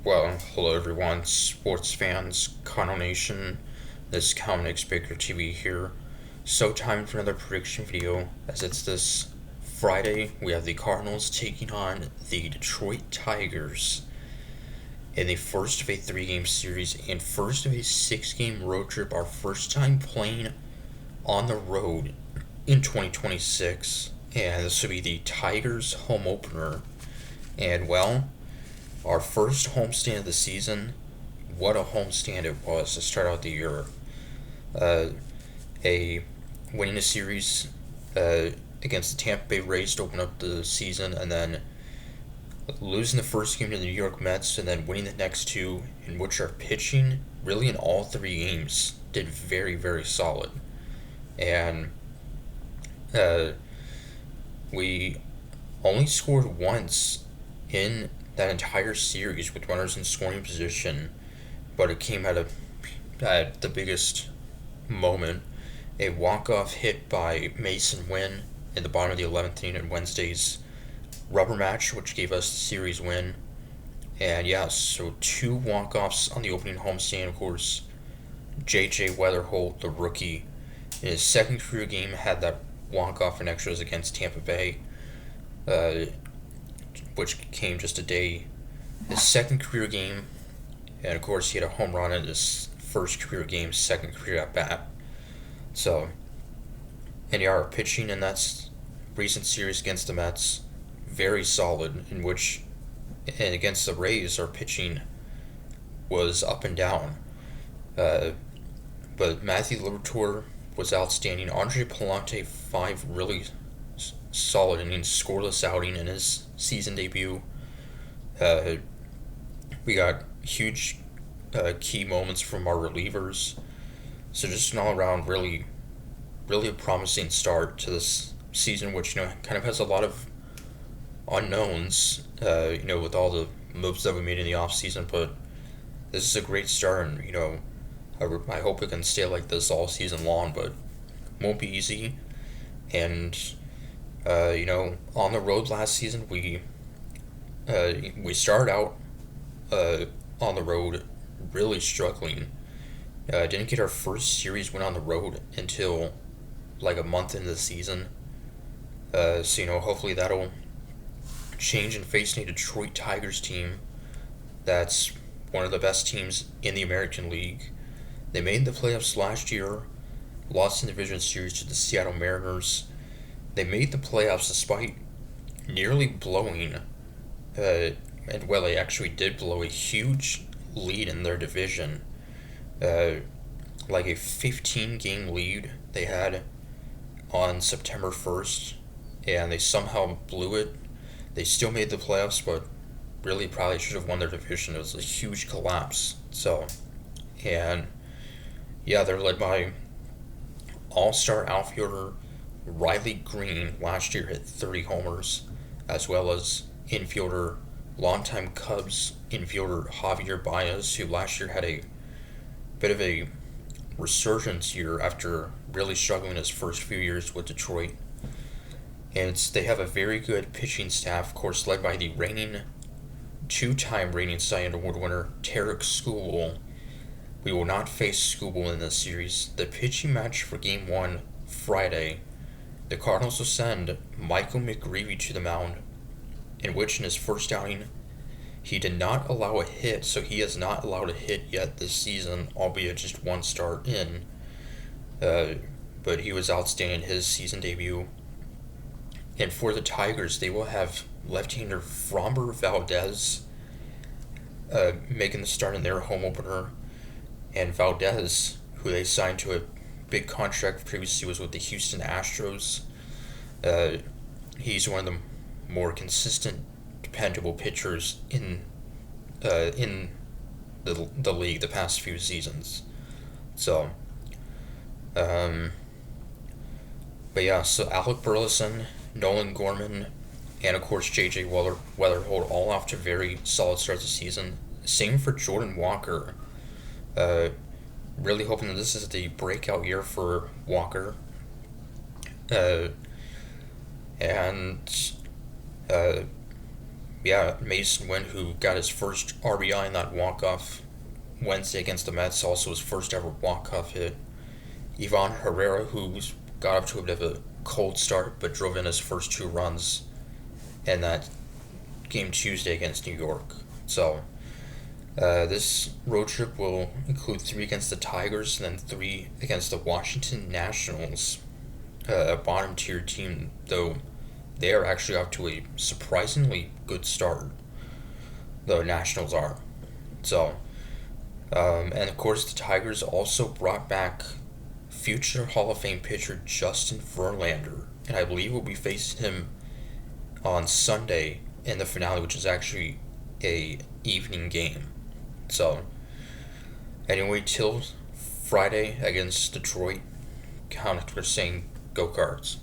Well, hello everyone, sports fans, Cardinal Nation. This is Calvin Baker TV here. So time for another prediction video. As it's this Friday, we have the Cardinals taking on the Detroit Tigers in the first of a three-game series and first of a six-game road trip. Our first time playing on the road in 2026, and this will be the Tigers home opener. And well, our first homestand of the season. What a homestand it was to start out the year. Uh, a Winning a series against the Tampa Bay Rays to open up the season, and then losing the first game to the New York Mets, and then winning the next two, in which our pitching, really in all three games, did very, very solid. And uh, we only scored once in that entire series with runners in scoring position, but it came at the biggest moment. A walk-off hit by Mason Wynn in the bottom of the 11th inning in Wednesday's rubber match, which gave us the series win. And yeah, so two walk-offs on the opening homestand. Of course, J.J. Weatherholt, the rookie, in his second career game, had that walk-off in extras against Tampa Bay, uh, which came just a day. His second career game, and of course he had a home run in his first career game, second career at bat. So, and yeah, our pitching in that recent series against the Mets, very solid. In which, and against the Rays, our pitching was up and down. Uh, but Matthew Liberatore was outstanding. Andre Palante, 5 really solid innings, scoreless outing in his season debut. Uh, we got huge key moments from our relievers. So just an all around really, really a promising start to this season, which kind of has a lot of unknowns. With all the moves that we made in the off season, but this is a great start, and I hope it can stay like this all season long, but it won't be easy. And on the road last season, we started out on the road really struggling. Didn't get our first series win on the road until like a month into the season. So hopefully that'll change and facing a Detroit Tigers team that's one of the best teams in the American League. They made the playoffs last year, lost in the division series to the Seattle Mariners. They made the playoffs despite nearly blowing, and well, they actually did blow a huge lead in their division. Like a 15-game lead they had on September 1st, and they somehow blew it. They still made the playoffs, but really probably should have won their division. It was a huge collapse. So, and yeah, they're led by all-star outfielder Riley Green. Last year hit 30 homers, as well as infielder, longtime Cubs infielder Javier Baez, who last year had a bit of a resurgence year after really struggling his first few years with Detroit. And they have a very good pitching staff, of course, led by the two-time reigning Cy Young Award winner Tarek Skubal. We will not face Skubal in this series. The pitching match for Game 1, Friday, the Cardinals will send Michael McGreevy to the mound, in which in his first outing, he did not allow a hit, so he has not allowed a hit yet this season, albeit just one start in. But he was outstanding in his season debut. And for the Tigers, they will have left-hander Framber Valdez making the start in their home opener. And Valdez, who they signed to a big contract previously, was with the Houston Astros. He's one of the more consistent, dependable pitchers in the league the past few seasons. So, but yeah, so Alec Burleson, Nolan Gorman, and of course J.J. Weatherholt all off to very solid starts of the season. Same for Jordan Walker. Really hoping that this is the breakout year for Walker. And Yeah, Mason Wynn, who got his first RBI in that walk-off Wednesday against the Mets, also his first ever walk-off hit. Ivan Herrera, who got up to a bit of a cold start but drove in his first 2 runs in that game Tuesday against New York. So this road trip will include 3 against the Tigers and then 3 against the Washington Nationals, a bottom tier team, though they are actually off to a surprisingly good start. The Nationals are. So, and of course, the Tigers also brought back future Hall of Fame pitcher Justin Verlander, and I believe we'll be facing him on Sunday in the finale, which is actually a evening game. So, anyway, till Friday against Detroit, we're saying go Cards.